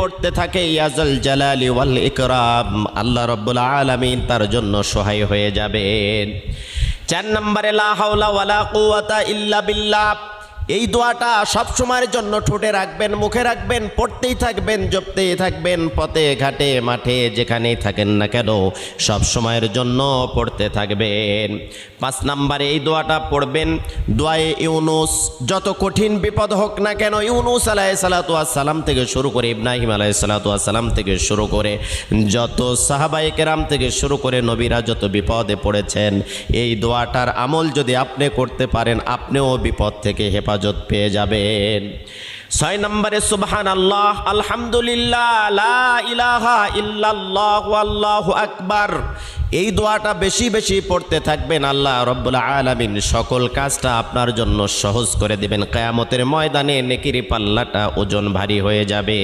পড়তে থাকে ইয়াজাল জালালি ওয়াল ইকরাম, আল্লাহ রাব্বুল আলামিন তার জন্য সহায় হয়ে যাবেন। 4 নম্বরে লা হাওলা ওয়ালা কুওয়াতা ইল্লা বিল্লাহ, এই দোয়াটা সব সময়ের জন্য ঠোঁটে রাখবেন, মুখে রাখবেন, পড়তেই থাকবেন, জপতেই থাকবেন, পথে ঘাটে মাঠে যেখানেই থাকেন না কেন সব সময়ের জন্য পড়তে থাকবেন। 5 নম্বরে এই দোয়াটা পড়বেন, দোয়ায়ে ইউনুস। যত কঠিন বিপদ হোক না কেন, ইউনুস আলাইহিসসালাতু ওয়াসসালাম থেকে শুরু করে ইব্রাহিম আলাইহিসসালাতু ওয়াসসালাম থেকে শুরু করে যত সাহাবায়ে কেরাম থেকে শুরু করে নবীরা যত বিপদে পড়েছেন, এই দোয়াটার আমল যদি আপনি করতে পারেন আপনিও বিপদ থেকে হেফাজত পেয়ে যাবেন। 6 নম্বরে সুবহানাল্লাহ, আলহামদুলিল্লাহ, লা ইলাহা ইল্লাল্লাহু আল্লাহু আকবার, এই দোয়াটা বেশি বেশি পড়তে থাকবেন। আল্লাহ রাব্বুল আলামিন সকল কাজটা আপনার জন্য সহজ করে দিবেন। কিয়ামতের ময়দানে নেকির পাল্লাটা ওজন ভারী হয়ে যাবে।